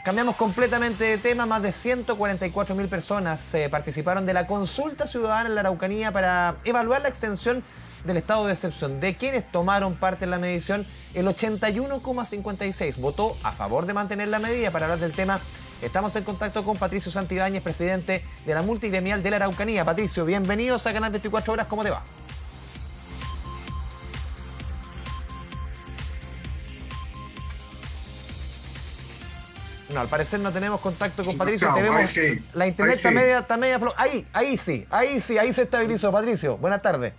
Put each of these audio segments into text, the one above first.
Cambiamos completamente de tema. Más de 144.000 personas participaron de la consulta ciudadana en la Araucanía para evaluar la extensión del estado de excepción. De quienes tomaron parte en la medición, el 81,56% votó a favor de mantener la medida. Para hablar del tema, estamos en contacto con Patricio Santibáñez, presidente de la multigremial de la Araucanía. Patricio, bienvenidos a Canal 24 Horas. ¿Cómo te va? No, al parecer no tenemos contacto con Patricio. Te vemos, sí. La internet está media ahí se estabilizó. Patricio, buenas tardes.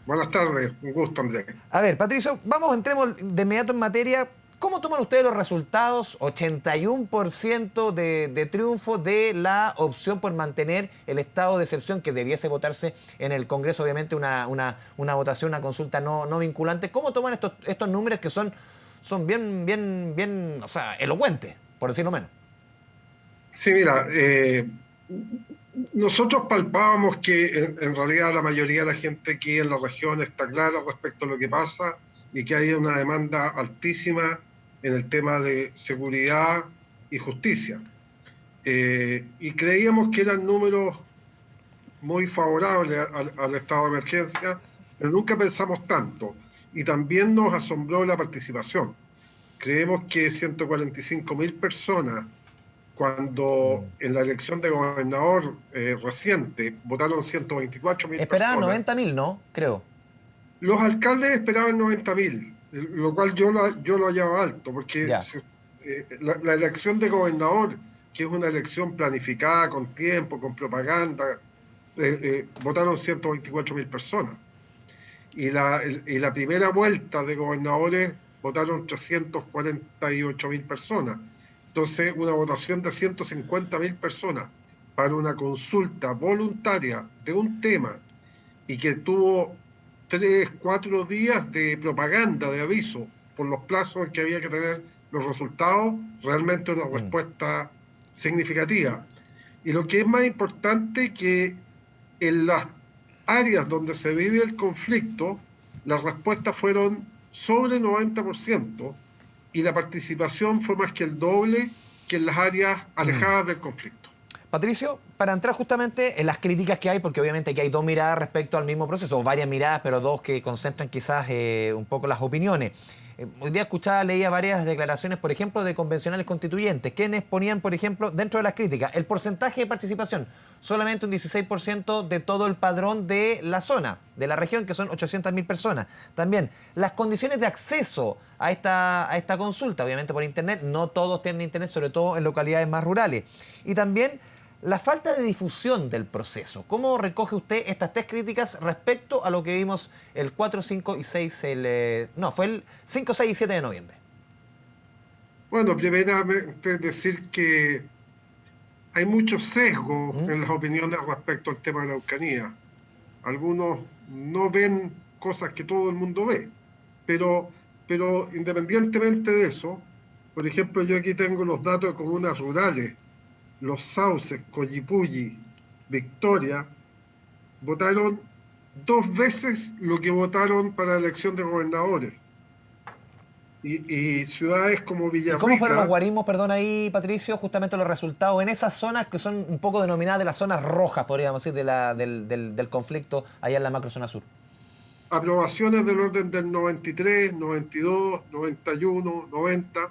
Buenas tardes, un gusto, Andrés. A ver, Patricio, entremos de inmediato en materia. ¿Cómo toman ustedes los resultados? 81% de triunfo de la opción por mantener el estado de excepción que debiese votarse en el Congreso, obviamente una votación, una consulta no vinculante. ¿Cómo toman estos números que son bien, o sea, elocuentes, por decirlo menos? Sí, mira, nosotros palpábamos que en realidad la mayoría de la gente aquí en la región está clara respecto a lo que pasa y que hay una demanda altísima en el tema de seguridad y justicia. Y creíamos que eran números muy favorables al estado de emergencia, pero nunca pensamos tanto. Y también nos asombró la participación. Creemos que 145.000 personas, cuando en la elección de gobernador reciente votaron 124.000 personas. Esperaban 90.000, ¿no? Creo. Los alcaldes esperaban 90.000, lo cual yo lo hallaba alto, porque la elección de gobernador, que es una elección planificada con tiempo, con propaganda, votaron 124.000 personas. Y la primera vuelta de gobernadores votaron 348.000 personas. Entonces, una votación de 150.000 personas para una consulta voluntaria de un tema y que tuvo 3-4 días de propaganda, de aviso, por los plazos en que había que tener los resultados, realmente una respuesta significativa. Y lo que es más importante, que en las áreas donde se vive el conflicto, las respuestas fueron sobre 90% y la participación fue más que el doble que en las áreas alejadas del conflicto. Patricio, para entrar justamente en las críticas que hay, porque obviamente aquí hay dos miradas respecto al mismo proceso, o varias miradas, pero dos que concentran quizás un poco las opiniones. Hoy día leía varias declaraciones, por ejemplo, de convencionales constituyentes, quienes ponían, por ejemplo, dentro de las críticas, el porcentaje de participación, solamente un 16% de todo el padrón de la zona, de la región, que son 800.000 personas. También, las condiciones de acceso a esta consulta, obviamente por internet, no todos tienen internet, sobre todo en localidades más rurales. Y también la falta de difusión del proceso. ¿Cómo recoge usted estas tres críticas respecto a lo que vimos el 4, 5 y 6, fue el 5, 6 y 7 de noviembre? Bueno, primeramente decir que hay mucho sesgo en las opiniones respecto al tema de la Araucanía. Algunos no ven cosas que todo el mundo ve, pero independientemente de eso, por ejemplo, yo aquí tengo los datos de comunas rurales. Los Sauces, Collipulli, Victoria, votaron 2 veces lo que votaron para la elección de gobernadores. Y ciudades como Villarrica... ¿Y cómo fueron los guarismos, perdón, ahí, Patricio, justamente los resultados en esas zonas que son un poco denominadas de las zonas rojas, podríamos decir, del conflicto allá en la macrozona sur? Aprobaciones del orden del 93, 92, 91, 90,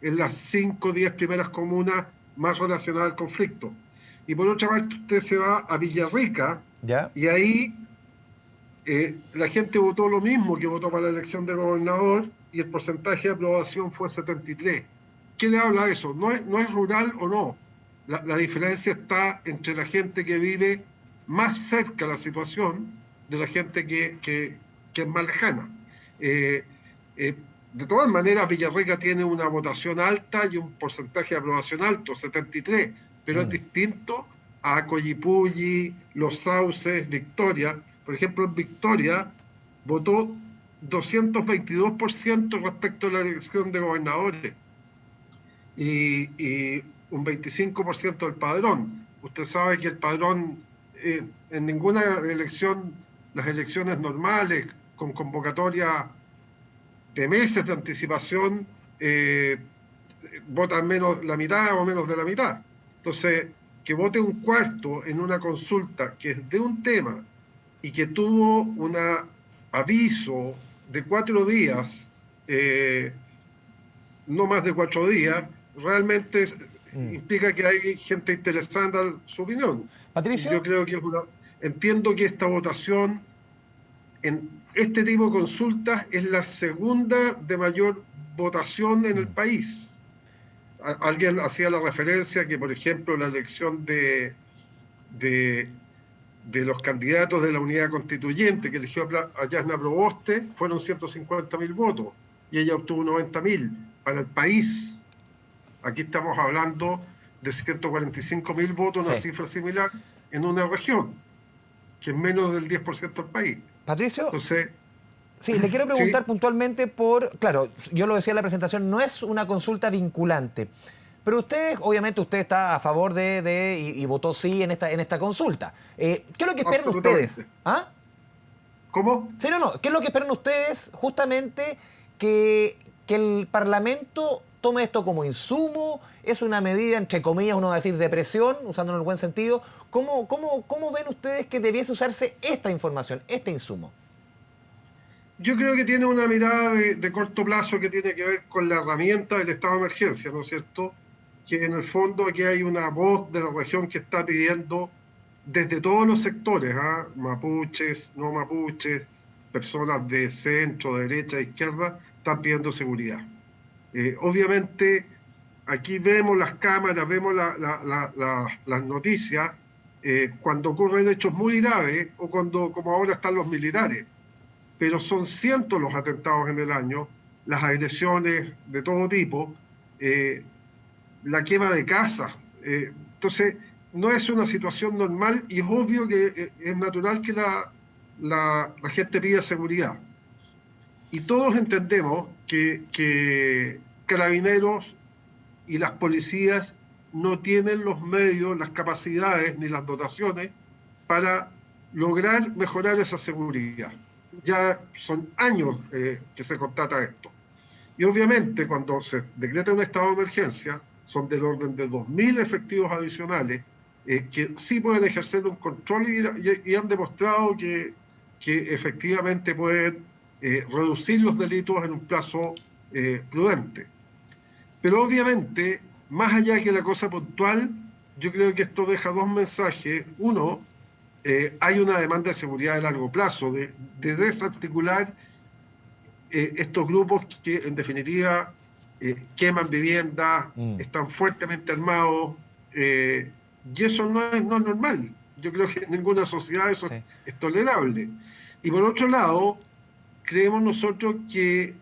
en las 5 o 10 primeras comunas más relacionada al conflicto. Y por otra parte, usted se va a Villarrica, y ahí la gente votó lo mismo que votó para la elección de gobernador, y el porcentaje de aprobación fue 73. ¿Qué le habla de eso? No es rural o no. La diferencia está entre la gente que vive más cerca de la situación de la gente que es más lejana. De todas maneras, Villarrica tiene una votación alta y un porcentaje de aprobación alto, 73, pero es distinto a Collipulli, Los Sauces, Victoria. Por ejemplo, en Victoria votó 222% respecto a la elección de gobernadores y un 25% del padrón. Usted sabe que el padrón, en ninguna elección, las elecciones normales, con convocatoria de meses de anticipación, votan menos la mitad o menos de la mitad. Entonces, que vote un cuarto en una consulta que es de un tema y que tuvo un aviso de 4 días, no más de 4 días, realmente implica que hay gente interesada en su opinión. Patricio. Yo creo que entiendo que esta votación en este tipo de consultas es la segunda de mayor votación en el país. Alguien hacía la referencia que, por ejemplo, la elección de los candidatos de la unidad constituyente que eligió a Yasna Proboste fueron 150.000 votos y ella obtuvo 90.000 para el país. Aquí estamos hablando de 145.000 votos, una cifra similar en una región, que es menos del 10% del país. Patricio, entonces, sí, le quiero preguntar puntualmente claro, yo lo decía en la presentación, no es una consulta vinculante, pero obviamente usted está a favor y votó sí en esta consulta. ¿Qué es lo que esperan ustedes? ¿Ah? ¿Cómo? Sí, no. ¿Qué es lo que esperan ustedes justamente que el Parlamento tome esto como insumo? ¿Es una medida, entre comillas, uno va a decir, de presión, usándolo en el buen sentido? ¿Cómo ven ustedes que debiese usarse esta información, este insumo? Yo creo que tiene una mirada de corto plazo que tiene que ver con la herramienta del estado de emergencia, ¿no es cierto? Que en el fondo aquí hay una voz de la región que está pidiendo desde todos los sectores, mapuches, no mapuches, personas de centro, derecha, izquierda, están pidiendo seguridad. Obviamente, aquí vemos las cámaras, vemos las noticias, cuando ocurren hechos muy graves o cuando, como ahora están los militares, pero son cientos los atentados en el año, las agresiones de todo tipo, la quema de casas. Entonces, no es una situación normal y es obvio que es natural que la gente pida seguridad. Y todos entendemos que Carabineros y las policías no tienen los medios, las capacidades ni las dotaciones para lograr mejorar esa seguridad. Ya son años que se constata esto. Y obviamente cuando se decreta un estado de emergencia, son del orden de 2.000 efectivos adicionales que sí pueden ejercer un control y han demostrado que efectivamente pueden reducir los delitos en un plazo prudente. Pero obviamente, más allá de que la cosa puntual, yo creo que esto deja 2 mensajes. Uno, hay una demanda de seguridad de largo plazo, de desarticular estos grupos que en definitiva queman viviendas, están fuertemente armados, y eso no es normal. Yo creo que en ninguna sociedad eso es tolerable. Y por otro lado, creemos nosotros que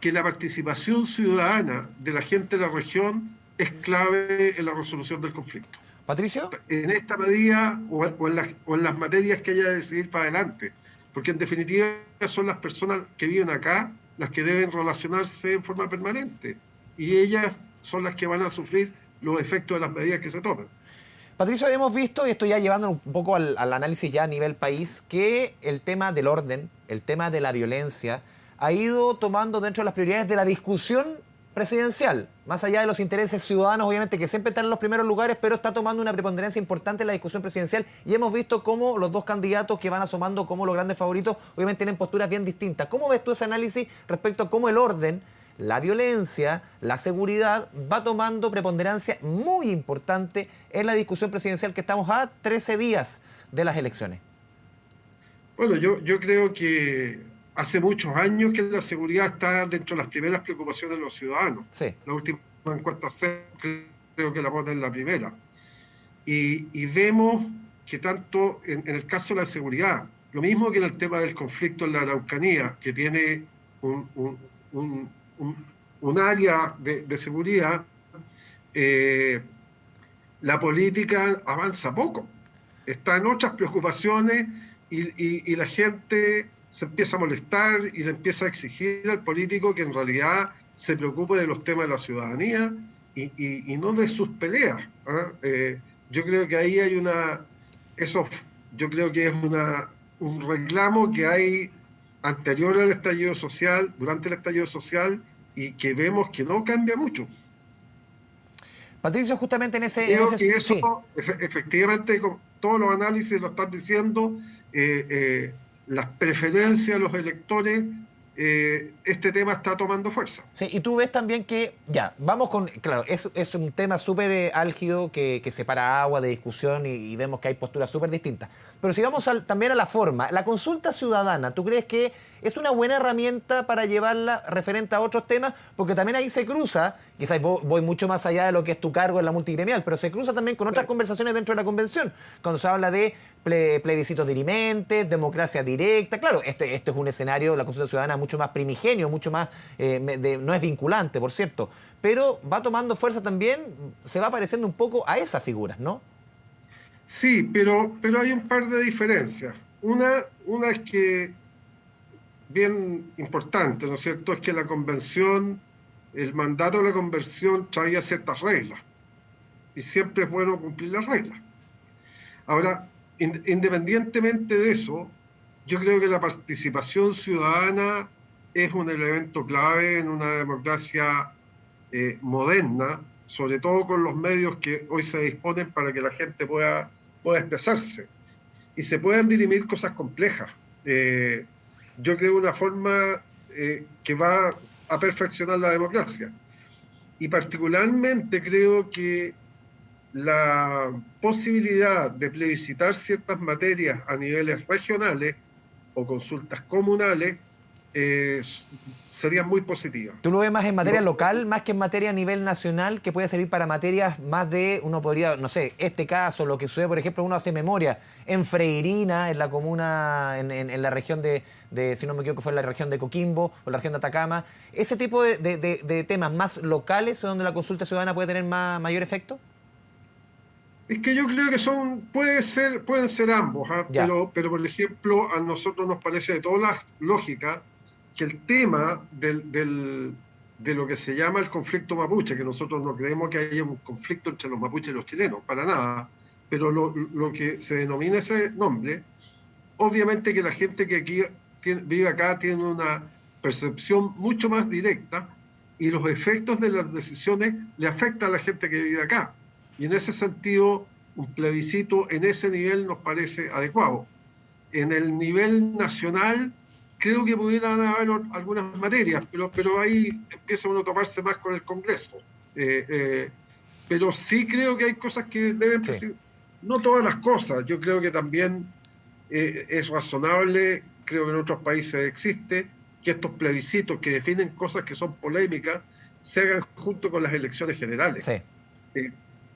la participación ciudadana de la gente de la región es clave en la resolución del conflicto. Patricio. En esta medida o en las materias que haya de decidir para adelante, porque en definitiva son las personas que viven acá las que deben relacionarse en forma permanente y ellas son las que van a sufrir los efectos de las medidas que se toman. Patricio, hemos visto, y esto ya llevando un poco al análisis ya a nivel país, que el tema del orden, el tema de la violencia, ha ido tomando dentro de las prioridades de la discusión presidencial, más allá de los intereses ciudadanos, obviamente, que siempre están en los primeros lugares, pero está tomando una preponderancia importante en la discusión presidencial y hemos visto cómo los dos candidatos que van asomando como los grandes favoritos, obviamente tienen posturas bien distintas. ¿Cómo ves tú ese análisis respecto a cómo el orden, la violencia, la seguridad va tomando preponderancia muy importante en la discusión presidencial que estamos a 13 días de las elecciones? Bueno, yo creo que hace muchos años que la seguridad está dentro de las primeras preocupaciones de los ciudadanos. Sí. La última encuesta creo que la pone en la primera. Y vemos que tanto en el caso de la seguridad, lo mismo que en el tema del conflicto en la Araucanía, que tiene un área de seguridad, la política avanza poco. Está en otras preocupaciones y la gente se empieza a molestar y le empieza a exigir al político que en realidad se preocupe de los temas de la ciudadanía y no de sus peleas. Yo creo que ahí hay yo creo que es un reclamo que hay anterior al estallido social, durante el estallido social y que vemos que no cambia mucho. Patricio, justamente en ese... Creo que eso, efectivamente, con todos los análisis lo están diciendo, las preferencias de los electores, este tema está tomando fuerza. Sí, y tú ves también que, ya, vamos con, claro, es un tema súper álgido que separa agua de discusión y vemos que hay posturas súper distintas. Pero si vamos también a la forma, la consulta ciudadana, ¿tú crees que es una buena herramienta para llevarla referente a otros temas? Porque también ahí se cruza, quizás voy mucho más allá de lo que es tu cargo en la multigremial, pero se cruza también con otras conversaciones dentro de la convención, cuando se habla de plebiscitos dirimentes, democracia directa. Claro, este es un escenario, la consulta ciudadana, mucho más primigenio, mucho más, no es vinculante, por cierto, pero va tomando fuerza también, se va pareciendo un poco a esas figuras, ¿no? Sí, pero hay un par de diferencias. Una es que, bien importante, ¿no es cierto?, es que la convención, el mandato de la convención traía ciertas reglas, y siempre es bueno cumplir las reglas. Ahora, independientemente de eso, yo creo que la participación ciudadana es un elemento clave en una democracia moderna, sobre todo con los medios que hoy se disponen para que la gente pueda expresarse y se puedan dirimir cosas complejas. Yo creo una forma que va a perfeccionar la democracia. Y particularmente creo que la posibilidad de plebiscitar ciertas materias a niveles regionales o consultas comunales sería muy positiva. ¿Tú lo ves más en materia local, más que en materia a nivel nacional, que puede servir para materias más de, uno podría, no sé, este caso, lo que sucede, por ejemplo, uno hace memoria, en Freirina, en la comuna, en la región de, si no me equivoco, fue en la región de Coquimbo, o la región de Atacama, ese tipo de temas más locales, donde la consulta ciudadana puede tener mayor efecto? Es que yo creo que pueden ser ambos, ¿eh? Pero por ejemplo, a nosotros nos parece de toda la lógica que el tema de lo que se llama el conflicto mapuche, que nosotros no creemos que haya un conflicto entre los mapuches y los chilenos, para nada, pero lo que se denomina ese nombre, obviamente que la gente que aquí vive acá tiene una percepción mucho más directa y los efectos de las decisiones le afectan a la gente que vive acá. Y en ese sentido, un plebiscito en ese nivel nos parece adecuado. En el nivel nacional, creo que pudieran haber algunas materias, pero ahí empieza uno a tomarse más con el Congreso. Pero sí creo que hay cosas que deben... Sí. No todas las cosas. Yo creo que también es razonable, creo que en otros países existe, que estos plebiscitos que definen cosas que son polémicas se hagan junto con las elecciones generales. Sí.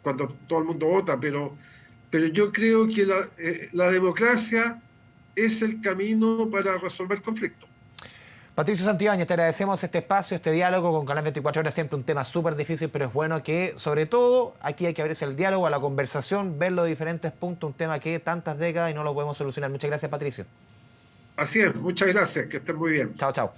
Cuando todo el mundo vota, pero yo creo que la democracia es el camino para resolver conflictos. Patricio Santibáñez, te agradecemos este espacio, este diálogo con Canal 24 Horas, siempre un tema súper difícil, pero es bueno que, sobre todo, aquí hay que abrirse el diálogo, a la conversación, ver los diferentes puntos, un tema que tantas décadas y no lo podemos solucionar. Muchas gracias, Patricio. Así es, muchas gracias, que estén muy bien. Chao, chao.